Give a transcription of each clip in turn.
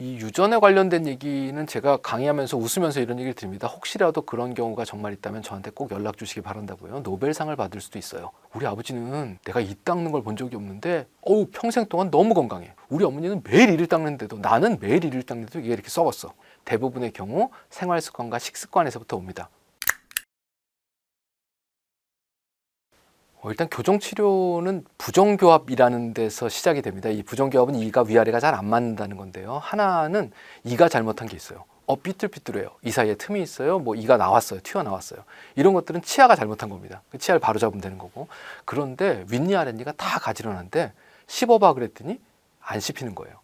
이 유전에 관련된 얘기는 제가 강의하면서 웃으면서 이런 얘기를 드립니다. 혹시라도 그런 경우가 정말 있다면 저한테 꼭 연락 주시기 바란다고요. 노벨상을 받을 수도 있어요. 우리 아버지는 내가 이 닦는 걸 본 적이 없는데 평생 동안 너무 건강해. 우리 어머니는 매일 이를 닦는데도 나는 매일 이를 닦는데도 이게 이렇게 썩었어. 대부분의 경우 생활 습관과 식습관에서부터 옵니다. 일단 교정치료는 부정교합이라는 데서 시작이 됩니다. 이 부정교합은 이가 위아래가 잘 안 맞는다는 건데요. 하나는 이가 잘못한 게 있어요. 삐뚤삐뚤해요. 이 사이에 틈이 있어요. 뭐 이가 나왔어요. 튀어나왔어요. 이런 것들은 치아가 잘못한 겁니다. 그 치아를 바로 잡으면 되는 거고. 그런데 윗니 아랫니가 다 가지런한데 씹어봐 그랬더니 안 씹히는 거예요.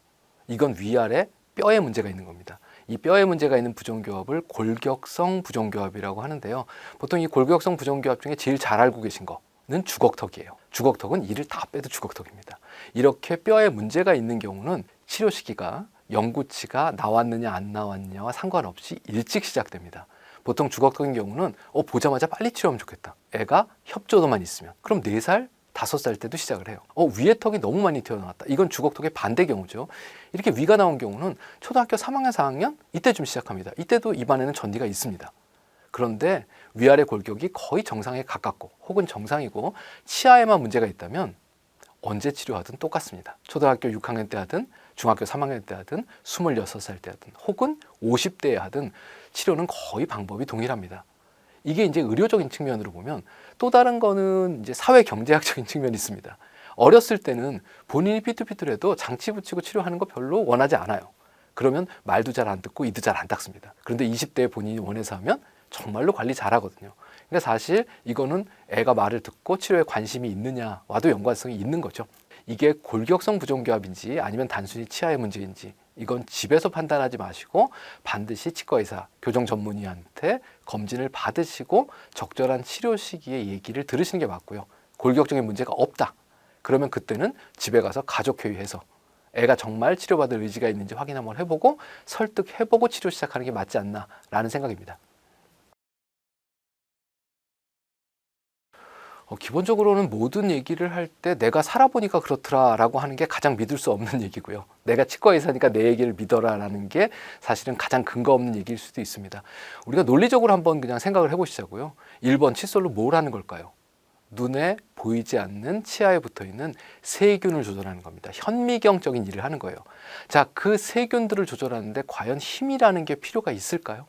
이건 위아래 뼈에 문제가 있는 겁니다. 이 뼈에 문제가 있는 부정교합을 골격성 부정교합이라고 하는데요. 보통 이 골격성 부정교합 중에 제일 잘 알고 계신 거는 주걱턱이에요. 주걱턱은 이를 다 빼도 주걱턱입니다. 이렇게 뼈에 문제가 있는 경우는 치료 시기가 영구치가 나왔느냐 안 나왔느냐와 상관없이 일찍 시작됩니다. 보통 주걱턱인 경우는 보자마자 빨리 치료하면 좋겠다. 애가 협조도만 있으면. 그럼 4살, 5살 때도 시작을 해요. 위에 턱이 너무 많이 튀어나왔다. 이건 주걱턱의 반대 경우죠. 이렇게 위가 나온 경우는 초등학교 3학년, 4학년 이때쯤 시작합니다. 이때도 입안에는 전디가 있습니다. 그런데 위아래 골격이 거의 정상에 가깝고 혹은 정상이고 치아에만 문제가 있다면 언제 치료하든 똑같습니다. 초등학교 6학년 때 하든 중학교 3학년 때 하든 26살 때 하든 혹은 50대에 하든 치료는 거의 방법이 동일합니다. 이게 이제 의료적인 측면으로 보면 또 다른 거는 이제 사회 경제학적인 측면이 있습니다. 어렸을 때는 본인이 삐뚤삐뚤해도 장치 붙이고 치료하는 거 별로 원하지 않아요. 그러면 말도 잘 안 듣고 이도 잘 안 닦습니다. 그런데 20대에 본인이 원해서 하면 정말로 관리 잘하거든요. 그러니까 사실 이거는 애가 말을 듣고 치료에 관심이 있느냐와도 연관성이 있는 거죠. 이게 골격성 부정교합인지 아니면 단순히 치아의 문제인지 이건 집에서 판단하지 마시고 반드시 치과의사, 교정 전문의한테 검진을 받으시고 적절한 치료 시기에 얘기를 들으시는 게 맞고요. 골격적인 문제가 없다. 그러면 그때는 집에 가서 가족회의해서 애가 정말 치료받을 의지가 있는지 확인 한번 해보고 설득해보고 치료 시작하는 게 맞지 않나라는 생각입니다. 기본적으로는 모든 얘기를 할 때 내가 살아보니까 그렇더라라고 하는 게 가장 믿을 수 없는 얘기고요. 내가 치과 의사니까 내 얘기를 믿어라라는 게 사실은 가장 근거 없는 얘기일 수도 있습니다. 우리가 논리적으로 한번 그냥 생각을 해보시자고요. 1번 칫솔로 뭘 하는 걸까요? 눈에 보이지 않는 치아에 붙어있는 세균을 조절하는 겁니다. 현미경적인 일을 하는 거예요. 자, 그 세균들을 조절하는데 과연 힘이라는 게 필요가 있을까요?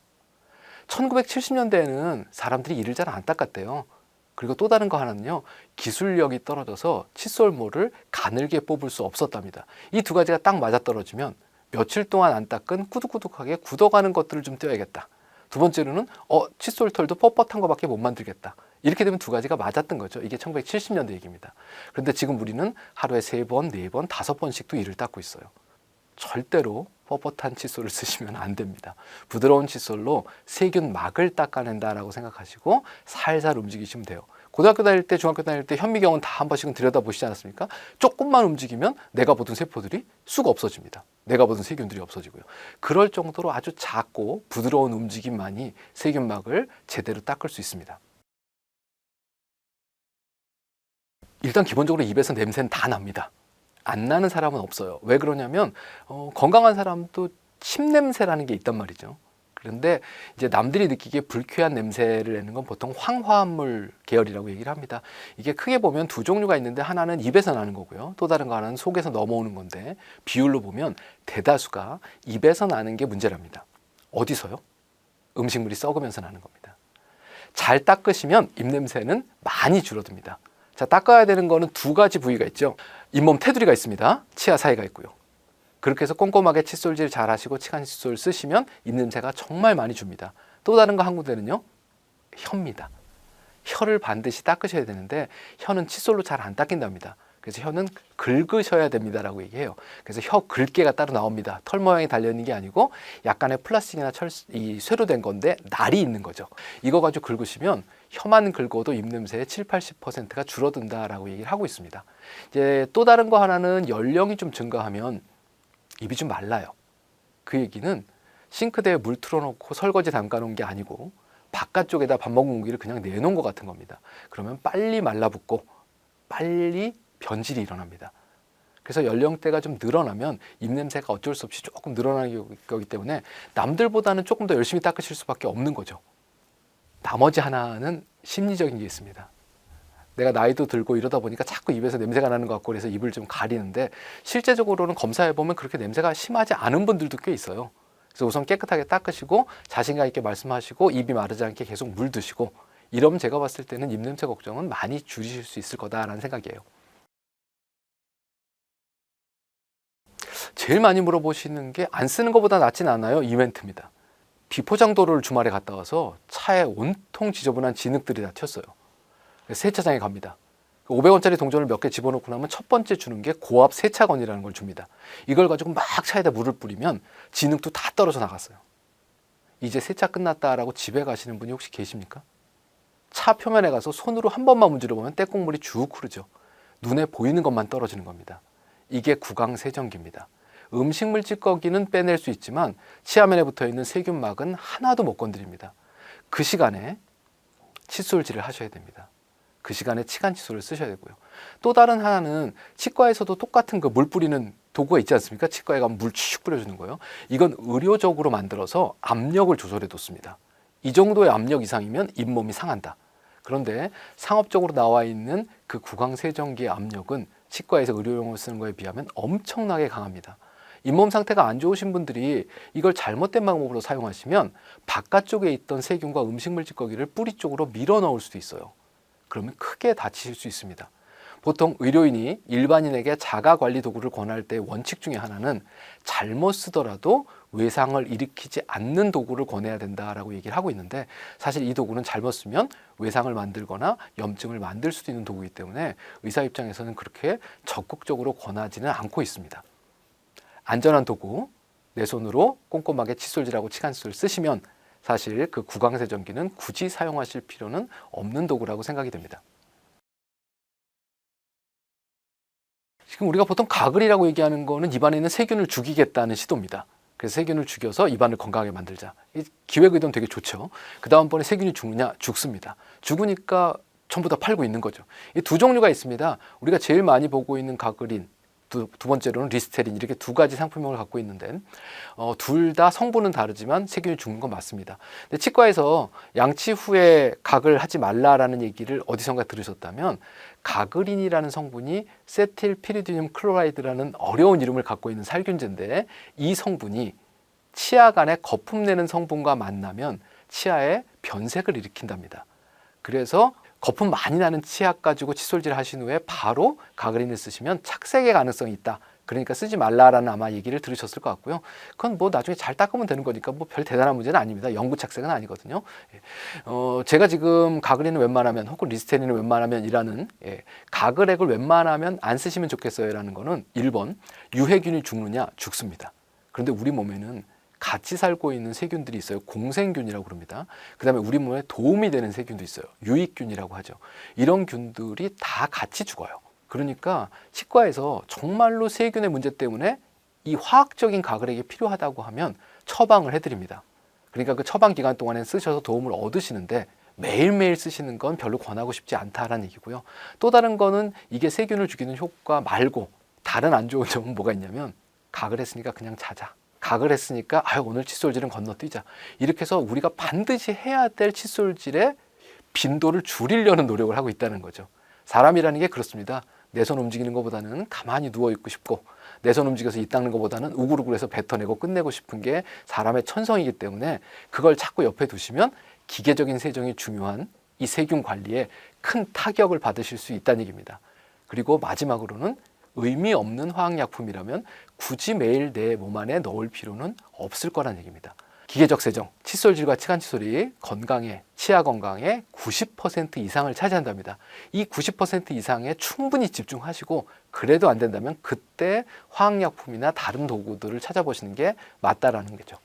1970년대에는 사람들이 이를 잘 안 닦았대요. 그리고 또 다른 거 하나는요, 기술력이 떨어져서 칫솔모를 가늘게 뽑을 수 없었답니다. 이 두 가지가 딱 맞아떨어지면 며칠 동안 안 닦은 꾸덕꾸덕하게 굳어가는 것들을 좀 떼어야겠다. 두 번째로는 칫솔 털도 뻣뻣한 거밖에 못 만들겠다. 이렇게 되면 두 가지가 맞았던 거죠. 이게 1970년대 얘기입니다. 그런데 지금 우리는 하루에 3번, 4번, 5번씩도 이를 닦고 있어요. 절대로 뻣뻣한 칫솔을 쓰시면 안 됩니다. 부드러운 칫솔로 세균막을 닦아낸다라고 생각하시고 살살 움직이시면 돼요. 고등학교 다닐 때, 중학교 다닐 때 현미경은 다 한 번씩은 들여다보시지 않았습니까? 조금만 움직이면 내가 보던 세포들이 쑥 없어집니다. 내가 보던 세균들이 없어지고요. 그럴 정도로 아주 작고 부드러운 움직임만이 세균막을 제대로 닦을 수 있습니다. 일단 기본적으로 입에서 냄새는 다 납니다. 안 나는 사람은 없어요. 왜 그러냐면 건강한 사람도 침 냄새라는 게 있단 말이죠. 그런데 이제 남들이 느끼기에 불쾌한 냄새를 내는 건 보통 황화합물 계열이라고 얘기를 합니다. 이게 크게 보면 두 종류가 있는데 하나는 입에서 나는 거고요. 또 다른 거 하나는 속에서 넘어오는 건데 비율로 보면 대다수가 입에서 나는 게 문제랍니다. 어디서요? 음식물이 썩으면서 나는 겁니다. 잘 닦으시면 입냄새는 많이 줄어듭니다. 자, 닦아야 되는 거는 두 가지 부위가 있죠. 잇몸 테두리가 있습니다. 치아 사이가 있고요. 그렇게 해서 꼼꼼하게 칫솔질 잘 하시고 치간 칫솔 쓰시면 입냄새가 정말 많이 줍니다. 또 다른 거 한 군데는요, 혀입니다. 혀를 반드시 닦으셔야 되는데 혀는 칫솔로 잘 안 닦인답니다. 그래서 혀는 긁으셔야 됩니다라고 얘기해요. 그래서 혀 긁개가 따로 나옵니다. 털 모양이 달려있는 게 아니고 약간의 플라스틱이나 쇠로 된 건데 날이 있는 거죠. 이거 가지고 긁으시면 혀만 긁어도 입냄새의 70~80%가 줄어든다라고 얘기를 하고 있습니다. 이제 또 다른 거 하나는 연령이 좀 증가하면 입이 좀 말라요. 그 얘기는 싱크대에 물 틀어놓고 설거지 담가놓은 게 아니고 바깥쪽에다 밥 먹은 공기를 그냥 내놓은 것 같은 겁니다. 그러면 빨리 말라붙고 빨리 변질이 일어납니다. 그래서 연령대가 좀 늘어나면 입냄새가 어쩔 수 없이 조금 늘어나는 거기 때문에 남들보다는 조금 더 열심히 닦으실 수밖에 없는 거죠. 나머지 하나는 심리적인 게 있습니다. 내가 나이도 들고 이러다 보니까 자꾸 입에서 냄새가 나는 것 같고 그래서 입을 좀 가리는데 실제적으로는 검사해보면 그렇게 냄새가 심하지 않은 분들도 꽤 있어요. 그래서 우선 깨끗하게 닦으시고 자신감 있게 말씀하시고 입이 마르지 않게 계속 물 드시고 이러면 제가 봤을 때는 입냄새 걱정은 많이 줄이실 수 있을 거다라는 생각이에요. 제일 많이 물어보시는 게 안 쓰는 것보다 낫진 않아요. 이벤트입니다. 비포장도로를 주말에 갔다 와서 차에 온통 지저분한 진흙들이 다 튀었어요. 세차장에 갑니다. 500원짜리 동전을 몇 개 집어넣고 나면 첫 번째 주는 게 고압 세차건이라는 걸 줍니다. 이걸 가지고 막 차에다 물을 뿌리면 진흙도 다 떨어져 나갔어요. 이제 세차 끝났다라고 집에 가시는 분이 혹시 계십니까? 차 표면에 가서 손으로 한 번만 문지러 보면 때국물이 쭉 흐르죠. 눈에 보이는 것만 떨어지는 겁니다. 이게 구강세정기입니다. 음식물 찌꺼기는 빼낼 수 있지만 치아면에 붙어있는 세균막은 하나도 못 건드립니다. 그 시간에 칫솔질을 하셔야 됩니다. 그 시간에 치간 칫솔을 쓰셔야 되고요. 또 다른 하나는 치과에서도 똑같은 그 물 뿌리는 도구가 있지 않습니까? 치과에 가면 물 쭉 뿌려주는 거예요. 이건 의료적으로 만들어서 압력을 조절해 뒀습니다. 이 정도의 압력 이상이면 잇몸이 상한다. 그런데 상업적으로 나와 있는 그 구강세정기의 압력은 치과에서 의료용으로 쓰는 거에 비하면 엄청나게 강합니다. 잇몸 상태가 안 좋으신 분들이 이걸 잘못된 방법으로 사용하시면 바깥쪽에 있던 세균과 음식물 찌꺼기를 뿌리 쪽으로 밀어 넣을 수도 있어요. 그러면 크게 다치실 수 있습니다. 보통 의료인이 일반인에게 자가관리 도구를 권할 때 원칙 중에 하나는 잘못 쓰더라도 외상을 일으키지 않는 도구를 권해야 된다라고 얘기를 하고 있는데 사실 이 도구는 잘못 쓰면 외상을 만들거나 염증을 만들 수도 있는 도구이기 때문에 의사 입장에서는 그렇게 적극적으로 권하지는 않고 있습니다. 안전한 도구, 내 손으로 꼼꼼하게 칫솔질하고 치간칫솔 쓰시면 사실 그 구강세정기는 굳이 사용하실 필요는 없는 도구라고 생각이 됩니다. 지금 우리가 보통 가글이라고 얘기하는 거는 입안에 있는 세균을 죽이겠다는 시도입니다. 그래서 세균을 죽여서 입안을 건강하게 만들자. 이 기획 의도는 되게 좋죠. 그 다음번에 세균이 죽느냐? 죽습니다. 죽으니까 전부 다 팔고 있는 거죠. 이 두 종류가 있습니다. 우리가 제일 많이 보고 있는 가글인 두 번째로는 리스테린 이렇게 두 가지 상품명을 갖고 있는데 둘 다 성분은 다르지만 세균이 죽는 건 맞습니다. 근데 치과에서 양치 후에 가글 하지 말라라는 얘기를 어디선가 들으셨다면 가글인이라는 성분이 세틸피리디늄 클로라이드라는 어려운 이름을 갖고 있는 살균제인데 이 성분이 치아 간에 거품 내는 성분과 만나면 치아에 변색을 일으킨답니다. 그래서 거품 많이 나는 치약 가지고 칫솔질 하신 후에 바로 가글인을 쓰시면 착색의 가능성이 있다. 그러니까 쓰지 말라라는 아마 얘기를 들으셨을 것 같고요. 그건 뭐 나중에 잘 닦으면 되는 거니까 뭐 별 대단한 문제는 아닙니다. 영구 착색은 아니거든요. 제가 지금 가글인을 웬만하면 혹은 리스테린을 웬만하면 이라는 가글액을 웬만하면 안 쓰시면 좋겠어요라는 거는 1번 유해균이 죽느냐? 죽습니다. 그런데 우리 몸에는 같이 살고 있는 세균들이 있어요. 공생균이라고 그럽니다. 그 다음에 우리 몸에 도움이 되는 세균도 있어요. 유익균이라고 하죠. 이런 균들이 다 같이 죽어요. 그러니까 치과에서 정말로 세균의 문제 때문에 이 화학적인 가글액이 필요하다고 하면 처방을 해드립니다. 그러니까 그 처방 기간 동안에 쓰셔서 도움을 얻으시는데 매일매일 쓰시는 건 별로 권하고 싶지 않다라는 얘기고요. 또 다른 거는 이게 세균을 죽이는 효과 말고 다른 안 좋은 점은 뭐가 있냐면 가글했으니까 그냥 자자. 가글했으니까 오늘 칫솔질은 건너뛰자. 이렇게 해서 우리가 반드시 해야 될 칫솔질의 빈도를 줄이려는 노력을 하고 있다는 거죠. 사람이라는 게 그렇습니다. 내 손 움직이는 것보다는 가만히 누워있고 싶고 내 손 움직여서 이 닦는 것보다는 우글우글해서 뱉어내고 끝내고 싶은 게 사람의 천성이기 때문에 그걸 자꾸 옆에 두시면 기계적인 세정이 중요한 이 세균 관리에 큰 타격을 받으실 수 있다는 얘기입니다. 그리고 마지막으로는 의미 없는 화학약품이라면 굳이 매일 내 몸 안에 넣을 필요는 없을 거라는 얘기입니다. 기계적 세정, 칫솔질과 치간칫솔이 건강에, 치아 건강의 90% 이상을 차지한답니다. 이 90% 이상에 충분히 집중하시고 그래도 안 된다면 그때 화학약품이나 다른 도구들을 찾아보시는 게 맞다라는 거죠.